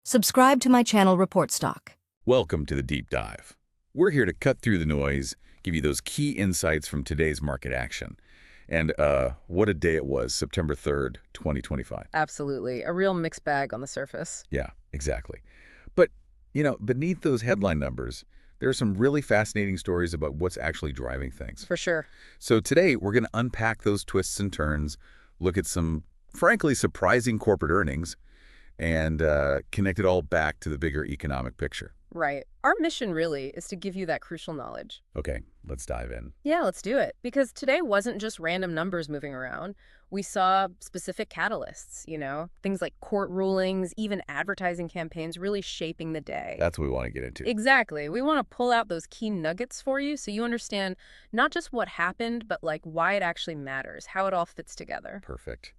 Subscribe to my channel Report Stock. Welcome to the Deep Dive. We're here to cut through the noise, give you those key insights from today's market action. And what a day it was, September 3rd, 2025. Absolutely. A real mixed bag on the surface. Yeah, exactly. But, beneath those headline numbers, there are some really fascinating stories about what's actually driving things. For sure. So today, we're going to unpack those twists and turns, look at some, frankly, surprising corporate earnings, and connect it all back to the bigger economic picture. Right. Our mission really is to give you that crucial knowledge. Okay, let's dive in. Yeah, let's do it. Because today wasn't just random numbers moving around. We saw specific catalysts, things like court rulings, even advertising campaigns really shaping the day. That's what we want to get into. Exactly. We want to pull out those key nuggets for you so you understand not just what happened, but why it actually matters, how it all fits together. Perfect.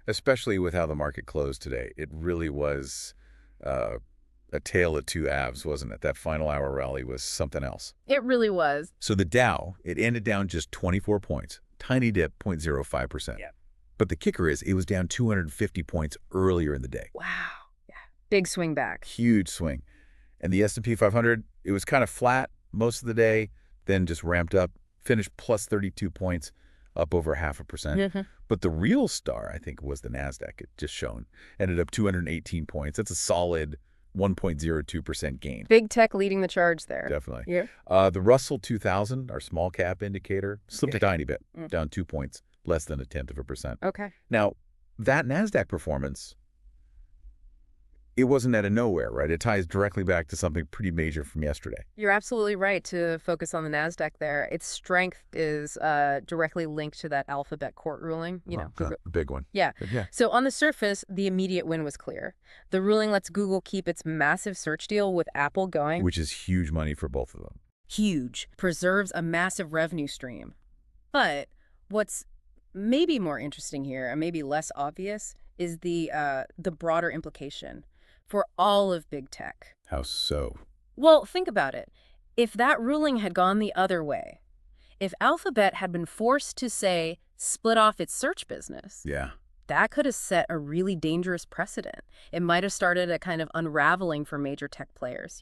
Especially with how the market closed today. It really was a tale of two halves, wasn't it? That final hour rally was something else. It really was. So the Dow, it ended down just 24 points. Tiny dip, 0.05%. Yeah. But the kicker is it was down 250 points earlier in the day. Wow. Yeah. Big swing back. Huge swing. And the S&P 500, it was kind of flat most of the day, then just ramped up, finished plus 32 points, up over 0.5%. Mm-hmm. But the real star, I think, was the NASDAQ. It just shown. Ended up 218 points. That's a solid 1.02% gain. Big tech leading the charge there. Definitely. Yeah. The Russell 2000, our small cap indicator, slipped a tiny bit, down 2 points, less than 0.1%. Okay. Now, that NASDAQ performance, it wasn't out of nowhere, right? It ties directly back to something pretty major from yesterday. You're absolutely right to focus on the NASDAQ there. Its strength is directly linked to that Alphabet court ruling. Google. A big one. Yeah. Yeah. So on the surface, the immediate win was clear. The ruling lets Google keep its massive search deal with Apple going. Which is huge money for both of them. Huge. Preserves a massive revenue stream. But what's maybe more interesting here, and maybe less obvious, is the broader implication for all of big tech. How so? Well, think about it. If that ruling had gone the other way, if Alphabet had been forced to, say, split off its search business, Yeah. that could have set a really dangerous precedent. It might have started a kind of unraveling for major tech players,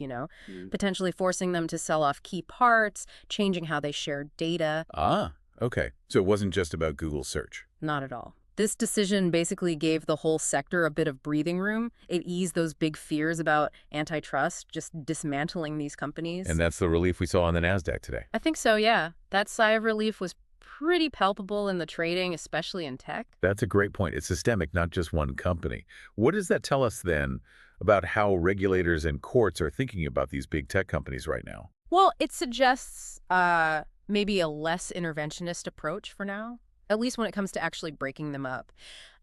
potentially forcing them to sell off key parts, changing how they share data. Ah, okay. So it wasn't just about Google search. Not at all. This decision basically gave the whole sector a bit of breathing room. It eased those big fears about antitrust, just dismantling these companies. And that's the relief we saw on the NASDAQ today. I think so, yeah. That sigh of relief was pretty palpable in the trading, especially in tech. That's a great point. It's systemic, not just one company. What does that tell us then about how regulators and courts are thinking about these big tech companies right now? Well, it suggests maybe a less interventionist approach for now, at least when it comes to actually breaking them up,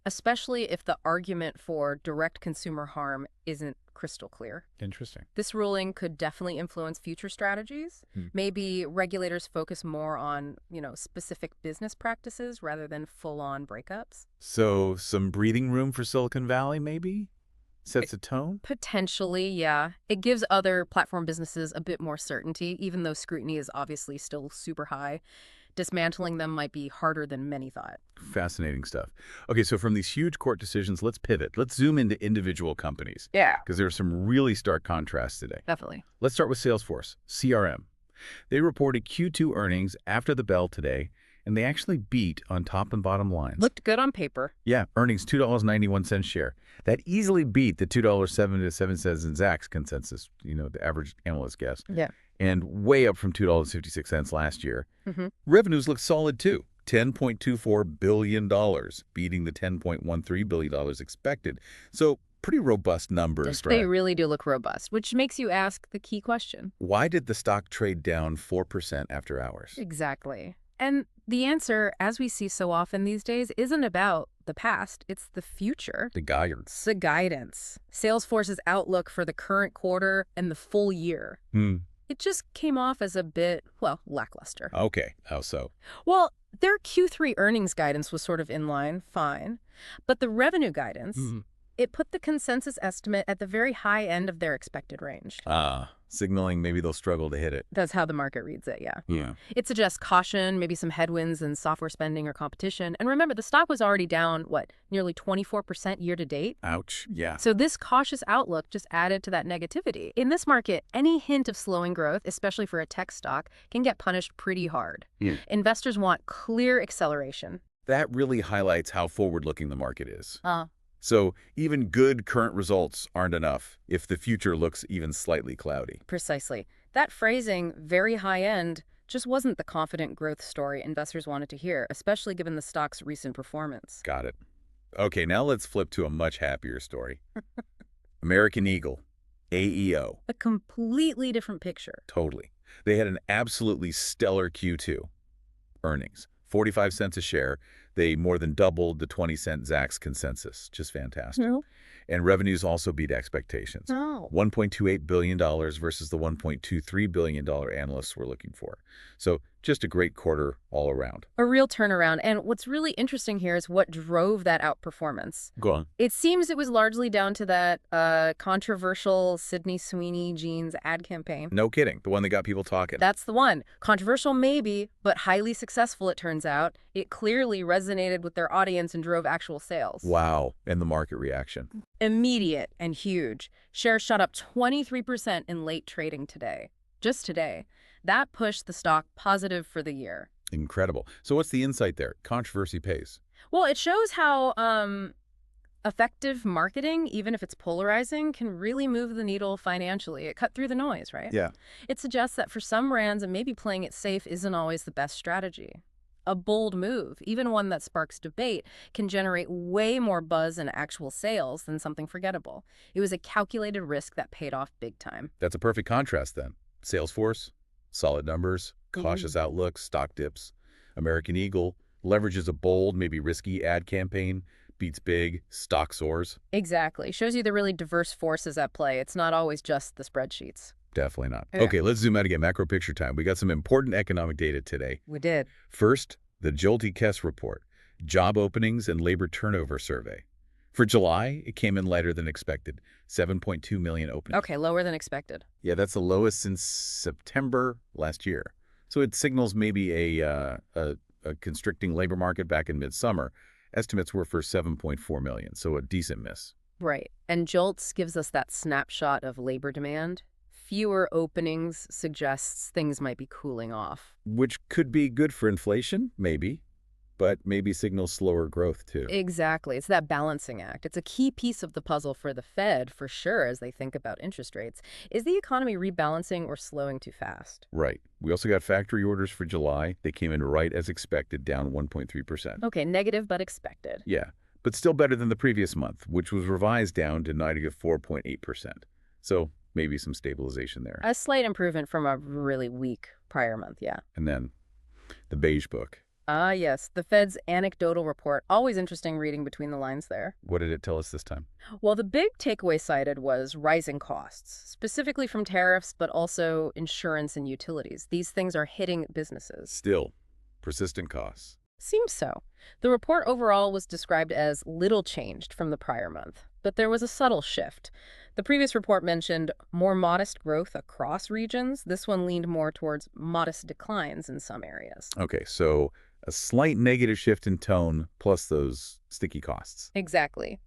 especially if the argument for direct consumer harm isn't crystal clear. Interesting. This ruling could definitely influence future strategies. Maybe regulators focus more on, specific business practices rather than full-on breakups. So some breathing room for Silicon Valley, maybe? Sets a tone? Potentially, yeah. It gives other platform businesses a bit more certainty, even though scrutiny is obviously still super high. Dismantling them might be harder than many thought. Fascinating stuff. Okay, so from these huge court decisions, let's pivot. Let's zoom into individual companies. Yeah. Because there are some really stark contrasts today. Definitely. Let's start with Salesforce, CRM. They reported Q2 earnings after the bell today, and they actually beat on top and bottom lines. Looked good on paper. Yeah, earnings $2.91 share. That easily beat the $2.77 in Zacks consensus, the average analyst guess. Yeah. And way up from $2.56 last year. Revenues look solid too. $10.24 billion, beating the $10.13 billion expected. So pretty robust numbers. They really do look robust, which makes you ask the key question. Why did the stock trade down 4% after hours? Exactly. And the answer, as we see so often these days, isn't about the past. It's the future. The guidance. It's the guidance. Salesforce's outlook for the current quarter and the full year. It just came off as a bit, lackluster. Okay. How so? Well, their Q3 earnings guidance was sort of in line, fine. But the revenue guidance, It put the consensus estimate at the very high end of their expected range. Signaling maybe they'll struggle to hit it. That's how the market reads it, yeah. Yeah. It suggests caution, maybe some headwinds in software spending or competition. And remember, the stock was already down, nearly 24% year to date? Ouch. Yeah. So this cautious outlook just added to that negativity. In this market, any hint of slowing growth, especially for a tech stock, can get punished pretty hard. Yeah. Investors want clear acceleration. That really highlights how forward-looking the market is. So even good current results aren't enough if the future looks even slightly cloudy. Precisely. That phrasing, very high end, just wasn't the confident growth story investors wanted to hear, especially given the stock's recent performance. Got it. Okay, now let's flip to a much happier story. American Eagle, AEO. A completely different picture. Totally. They had an absolutely stellar Q2. Earnings, 45 cents a share. They more than doubled the 20-cent Zacks consensus. Just fantastic. No. And revenues also beat expectations. No. $1.28 billion versus the $1.23 billion analysts were looking for. So just a great quarter all around. A real turnaround. And what's really interesting here is what drove that outperformance. Go on. It seems it was largely down to that controversial Sydney Sweeney jeans ad campaign. No kidding. The one that got people talking. That's the one. Controversial maybe, but highly successful it turns out. It clearly resonated with their audience and drove actual sales. Wow. And the market reaction. Immediate and huge. Shares shot up 23% in late trading today. Just today. That pushed the stock positive for the year. Incredible. So what's the insight there? Controversy pays. Well, it shows how effective marketing, even if it's polarizing, can really move the needle financially. It cut through the noise, right? Yeah. It suggests that for some brands, and maybe playing it safe isn't always the best strategy. A bold move, even one that sparks debate, can generate way more buzz and actual sales than something forgettable. It was a calculated risk that paid off big time. That's a perfect contrast then. Salesforce, solid numbers, cautious outlook, stock dips. American Eagle leverages a bold, maybe risky ad campaign, beats big, stock soars. Exactly. Shows you the really diverse forces at play. It's not always just the spreadsheets. Definitely not. Yeah. Okay, let's zoom out again. Macro picture time. We got some important economic data today. We did. First, the Jolty-Kess report, job openings and labor turnover survey. For July, it came in lighter than expected, 7.2 million openings. Okay, lower than expected. Yeah, that's the lowest since September last year. So it signals maybe a constricting labor market back in midsummer. Estimates were for 7.4 million, so a decent miss. Right. And JOLTS gives us that snapshot of labor demand. Fewer openings suggests things might be cooling off. Which could be good for inflation, maybe, but maybe signals slower growth too. Exactly. It's that balancing act. It's a key piece of the puzzle for the Fed, for sure, as they think about interest rates. Is the economy rebalancing or slowing too fast? Right. We also got factory orders for July. They came in right as expected, down 1.3%. Okay, negative but expected. Yeah, but still better than the previous month, which was revised down to negative 4.8%. So maybe some stabilization there. A slight improvement from a really weak prior month, yeah. And then the beige book. Ah, yes, the Fed's anecdotal report. Always interesting reading between the lines there. What did it tell us this time? Well, the big takeaway cited was rising costs, specifically from tariffs, but also insurance and utilities. These things are hitting businesses. Still, persistent costs. Seems so. The report overall was described as little changed from the prior month, but there was a subtle shift. The previous report mentioned more modest growth across regions. This one leaned more towards modest declines in some areas. Okay, so a slight negative shift in tone plus those sticky costs. Exactly.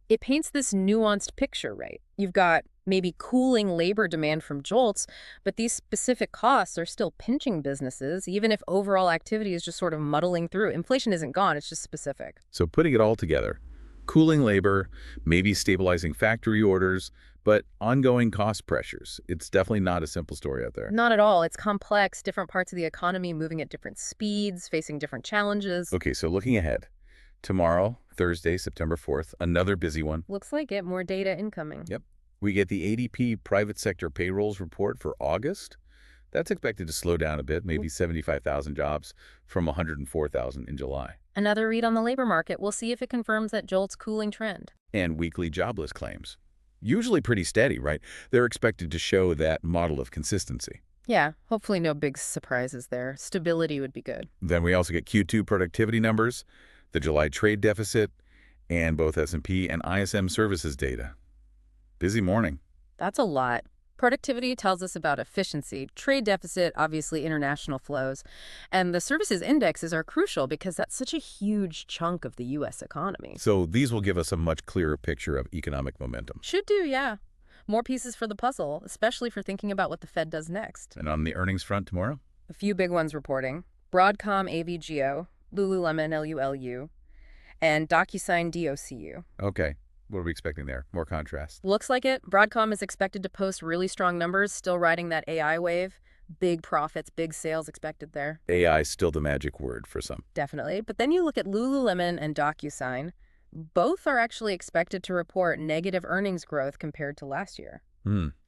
It paints this nuanced picture, right? You've got maybe cooling labor demand from JOLTS, but these specific costs are still pinching businesses, even if overall activity is just sort of muddling through. Inflation isn't gone, it's just specific. So putting it all together, cooling labor, maybe stabilizing factory orders, but ongoing cost pressures. It's definitely not a simple story out there. Not at all. It's complex, different parts of the economy moving at different speeds, facing different challenges. Okay, so looking ahead. Tomorrow, Thursday, September 4th, another busy one. Looks like it. More data incoming. Yep. We get the ADP private sector payrolls report for August. That's expected to slow down a bit, maybe 75,000 jobs from 104,000 in July. Another read on the labor market. We'll see if it confirms that JOLT's cooling trend. And weekly jobless claims. Usually pretty steady, right? They're expected to show that model of consistency. Yeah, hopefully no big surprises there. Stability would be good. Then we also get Q2 productivity numbers, the July trade deficit, and both S&P and ISM services data. Busy morning. That's a lot. Productivity tells us about efficiency, trade deficit, obviously international flows, and the services indexes are crucial because that's such a huge chunk of the U.S. economy. So these will give us a much clearer picture of economic momentum. Should do, yeah. More pieces for the puzzle, especially for thinking about what the Fed does next. And on the earnings front tomorrow? A few big ones reporting. Broadcom AVGO, Lululemon LULU, and DocuSign DOCU. Okay. What are we expecting there? More contrast? Looks like it. Broadcom is expected to post really strong numbers, still riding that AI wave. Big profits, big sales expected there. AI is still the magic word for some. Definitely. But then you look at Lululemon and DocuSign. Both are actually expected to report negative earnings growth compared to last year.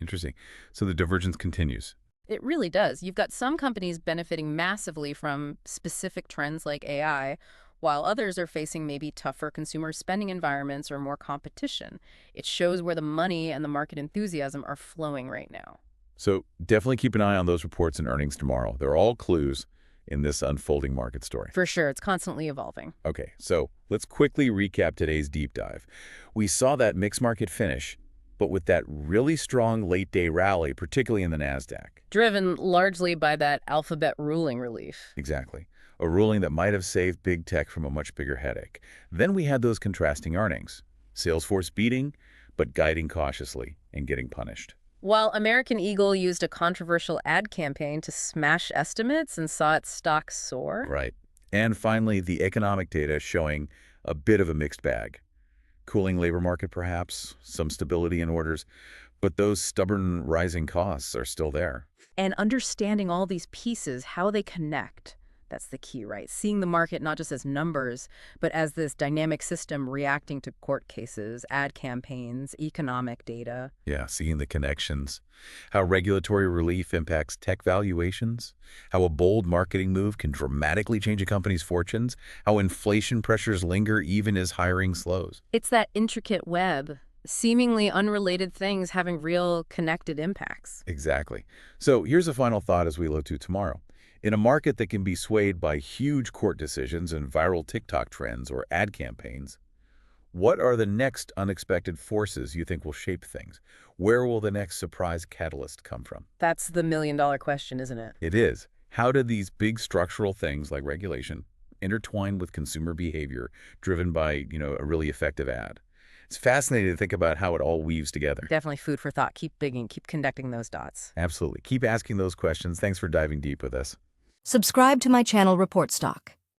Interesting. So the divergence continues. It really does. You've got some companies benefiting massively from specific trends like AI, while others are facing maybe tougher consumer spending environments or more competition. It shows where the money and the market enthusiasm are flowing right now. So definitely keep an eye on those reports and earnings tomorrow. They're all clues in this unfolding market story. For sure, it's constantly evolving. Okay, so let's quickly recap today's deep dive. We saw that mixed market finish, but with that really strong late-day rally, particularly in the NASDAQ. Driven largely by that alphabet ruling relief. Exactly. A ruling that might have saved big tech from a much bigger headache. Then we had those contrasting earnings. Salesforce beating, but guiding cautiously and getting punished. While American Eagle used a controversial ad campaign to smash estimates and saw its stock soar. Right. And finally, the economic data showing a bit of a mixed bag. Cooling labor market, perhaps, some stability in orders, but those stubborn rising costs are still there. And understanding all these pieces, how they connect. That's the key, right? Seeing the market not just as numbers, but as this dynamic system reacting to court cases, ad campaigns, economic data. Yeah, seeing the connections. How regulatory relief impacts tech valuations. How a bold marketing move can dramatically change a company's fortunes. How inflation pressures linger even as hiring slows. It's that intricate web, seemingly unrelated things having real connected impacts. Exactly. So here's a final thought as we look to tomorrow. In a market that can be swayed by huge court decisions and viral TikTok trends or ad campaigns, what are the next unexpected forces you think will shape things? Where will the next surprise catalyst come from? That's the million-dollar question, isn't it? It is. How do these big structural things like regulation intertwine with consumer behavior driven by, a really effective ad? It's fascinating to think about how it all weaves together. Definitely food for thought. Keep digging, keep connecting those dots. Absolutely. Keep asking those questions. Thanks for diving deep with us. Subscribe to my channel Report Stock.